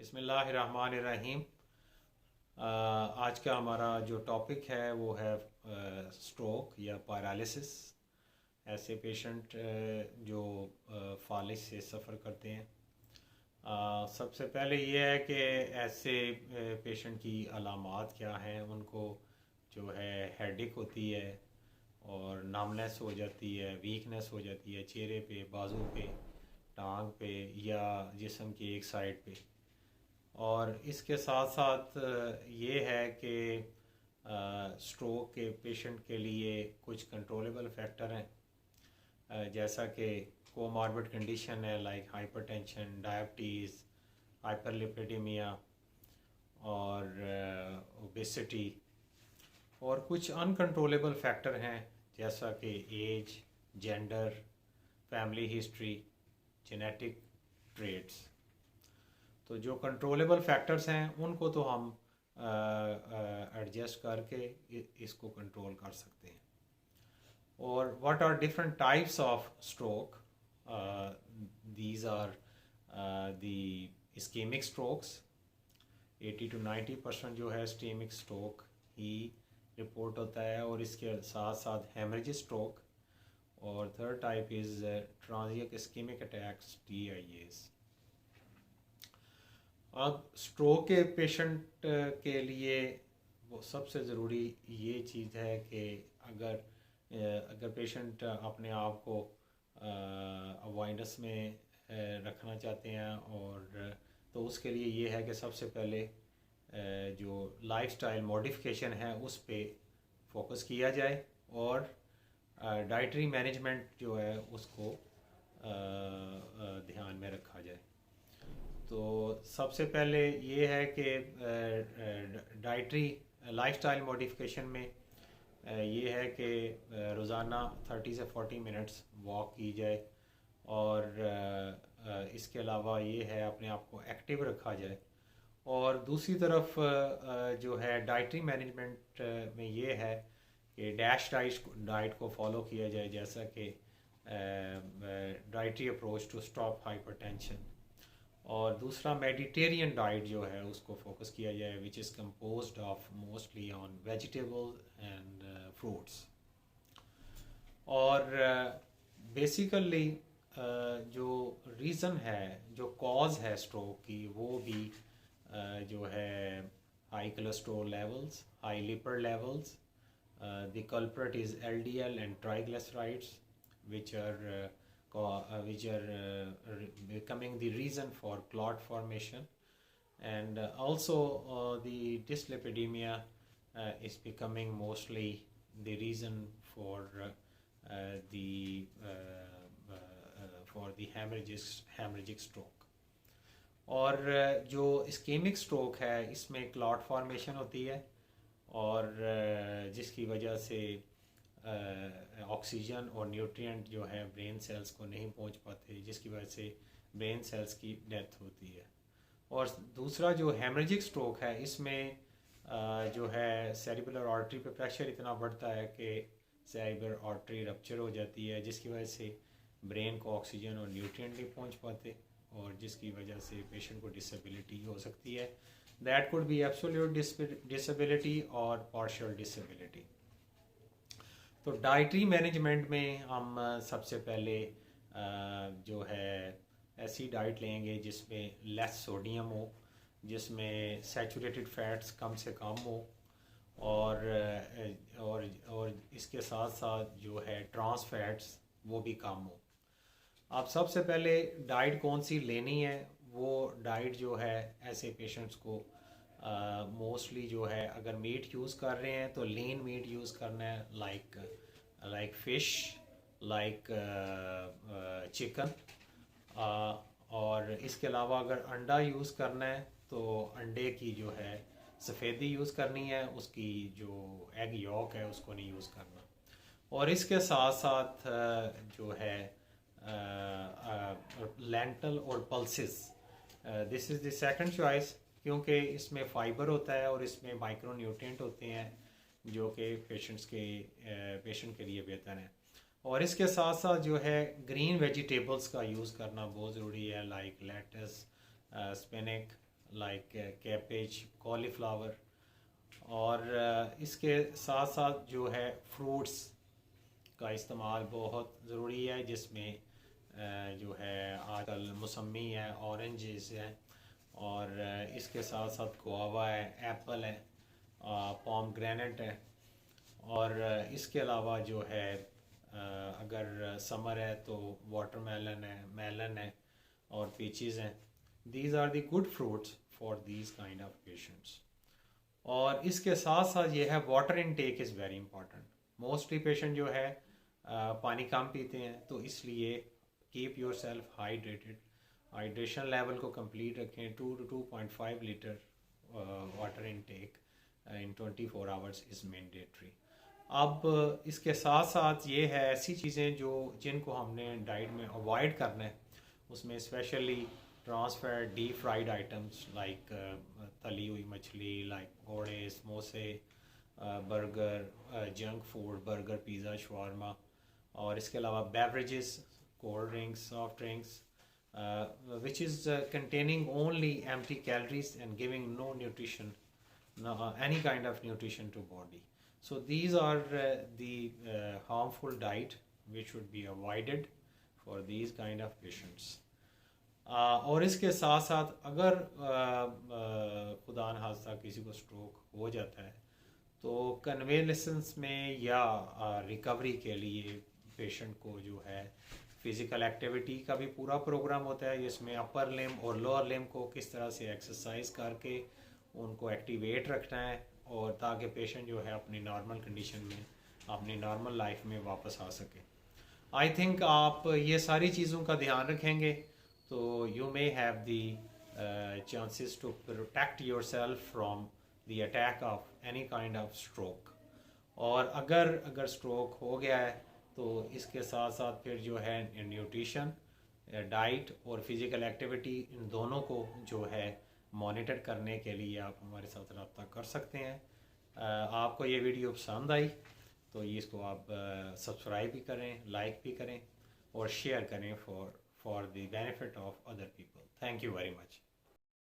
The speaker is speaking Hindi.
बिस्मिल्लाहिर्रहमानिर्रहीम। आज का हमारा जो टॉपिक है वो है स्ट्रोक या पैरालिसिस। ऐसे पेशेंट जो फालिज से सफ़र करते हैं। सबसे पहले ये है कि ऐसे पेशेंट की अलामात क्या हैं। उनको जो है हेडेक होती है और नमनेस हो जाती है, वीकनेस हो जाती है चेहरे पे, बाजू पे, टांग पे या जिस्म की एक साइड पे। और इसके साथ साथ ये है कि स्ट्रोक के पेशेंट के लिए कुछ कंट्रोलेबल फैक्टर हैं, जैसा कि कोमॉर्बिड कंडीशन है लाइक हाइपरटेंशन, डायबिटीज़, हाइपरलिपिडेमिया और ओबेसिटी। और कुछ अनकंट्रोलेबल फैक्टर हैं जैसा कि age, gender, family history, genetic traits. तो जो कंट्रोलेबल फैक्टर्स हैं उनको तो हम एडजस्ट करके इसको कंट्रोल कर सकते हैं। और what are different types of stroke? These are the ischaemic strokes. 80 to 90% जो है इस्केमिक स्ट्रोक ही रिपोर्ट होता है, और इसके साथ साथ हेमरेजिक स्ट्रोक। और third type is transient ischaemic attacks, TIAs। अब स्ट्रोक के पेशेंट के लिए वो सबसे ज़रूरी ये चीज़ है कि अगर पेशेंट अपने आप को अवॉइडेंस में रखना चाहते हैं, और तो उसके लिए ये है कि सबसे पहले जो लाइफस्टाइल मॉडिफिकेशन है उस पे फोकस किया जाए, और डाइटरी मैनेजमेंट जो है उसको ध्यान में रखा जाए। तो सबसे पहले ये है कि डाइटरी लाइफस्टाइल मॉडिफिकेशन में ये है कि रोज़ाना 30 से 40 मिनट्स वॉक की जाए, और इसके अलावा ये है अपने आप को एक्टिव रखा जाए। और दूसरी तरफ जो है डाइटरी मैनेजमेंट में ये है कि डैश डाइट को फॉलो किया जाए, जैसा कि dietary approach to stop hypertension. और दूसरा मेडिटेरियन डाइट जो है उसको फोकस किया जाए, which is composed of mostly on vegetable and fruits. और बेसिकली जो रीज़न है, जो कॉज है स्ट्रोक की, वो भी जो है high cholesterol levels, high lipid levels. The culprit is LDL and triglycerides, which are becoming the reason for clot formation. And also the dyslipidemia is becoming mostly the reason for the hemorrhagic stroke. और जो इस्केमिक स्ट्रोक है इसमें क्लॉट फॉर्मेशन होती है, और जिसकी वजह से ऑक्सीजन और न्यूट्रिएंट जो है ब्रेन सेल्स को नहीं पहुंच पाते, जिसकी वजह से ब्रेन सेल्स की डेथ होती है। और दूसरा जो हेमरेजिक स्ट्रोक है, इसमें जो है सेरिबुलर आर्टरी पे प्रेशर इतना बढ़ता है कि सेरिबुलर आर्टरी रप्चर हो जाती है, जिसकी वजह से ब्रेन को ऑक्सीजन और न्यूट्रिएंट नहीं पहुंच पाते, और जिसकी वजह से पेशेंट को डिसेबिलिटी हो सकती है। That could be absolute disability और पार्शियल डिसेबिलिटी। तो डाइटरी मैनेजमेंट में हम सबसे पहले जो है ऐसी डाइट लेंगे जिसमें लेस सोडियम हो, जिसमें सैचुरेटेड फैट्स कम से कम हो, और इसके साथ साथ जो है ट्रांस फैट्स वो भी कम हो। अब सबसे पहले डाइट कौन सी लेनी है? वो डाइट जो है ऐसे पेशेंट्स को मोस्टली जो है, अगर मीट यूज़ कर रहे हैं तो लीन मीट यूज़ करना है, लाइक फ़िश, लाइक चिकन। और इसके अलावा अगर अंडा यूज़ करना है तो अंडे की जो है सफ़ेदी यूज़ करनी है, उसकी जो एग यॉक है उसको नहीं यूज़ करना। और इसके साथ साथ जो है लेंटल और pulses, this is the second choice, क्योंकि इसमें फ़ाइबर होता है और इसमें माइक्रो न्यूट्रिएंट होते हैं जो कि पेशेंट के लिए बेहतर हैं। और इसके साथ साथ जो है ग्रीन वेजिटेबल्स का यूज़ करना बहुत ज़रूरी है, like lettuce, spinach, like cabbage, cauliflower, और इसके साथ साथ जो है फ्रूट्स का इस्तेमाल बहुत ज़रूरी है, जिसमें जो है आजकल मौसमी है, ऑरेंजेस है, और इसके साथ साथ गुआवा है, एप्पल है, पॉमग्रेनेट है, और इसके अलावा जो है अगर समर है तो वाटरमेलन है, मेलन है, और पीचीज़ हैं. These are the good fruits for these kind of patients. और इसके साथ साथ ये है water intake is very important. Mostly patient जो है पानी कम पीते हैं, तो इसलिए keep yourself hydrated. Hydration level को कंप्लीट रखें. 2 to 2.5 litre water intake in 24 hours is mandatory. अब इसके साथ साथ ये है ऐसी चीज़ें जिनको हमने डाइट में अवॉइड करना है. उसमें specially trans fat, deep fried items like तली हुई मछली, लाइक घोड़े, समोसे, burger, junk food, burger, pizza, shawarma, और इसके अलावा beverages, cold drinks, soft drinks, which is containing only empty calories and giving no nutrition, any kind of nutrition to body. So these are the harmful diet which should be avoided for these kind of patients. और इसके साथ साथ अगर खुदा न खास्ता किसी को स्ट्रोक हो जाता है, तो कन्वेलेसेंस में या रिकवरी के लिए पेशेंट को जो है फिज़िकल एक्टिविटी का भी पूरा प्रोग्राम होता है, जिसमें अपर लिम्ब और लोअर लिम्ब को किस तरह से एक्सरसाइज करके उनको एक्टिवेट रखना है, और ताकि पेशेंट जो है अपनी नॉर्मल कंडीशन में, अपनी नॉर्मल लाइफ में वापस आ सके. आई थिंक आप ये सारी चीज़ों का ध्यान रखेंगे तो you may have the chances to protect yourself from the attack of any kind of stroke. और अगर स्ट्रोक हो गया है तो इसके साथ साथ फिर जो है न्यूट्रिशन, डाइट और फिज़िकल एक्टिविटी, इन दोनों को जो है मॉनिटर करने के लिए आप हमारे साथ रब्ता कर सकते हैं. आपको ये वीडियो पसंद आई तो इसको आप सब्सक्राइब भी करें, लाइक भी करें, और शेयर करें for the benefit of other people. Thank you very much.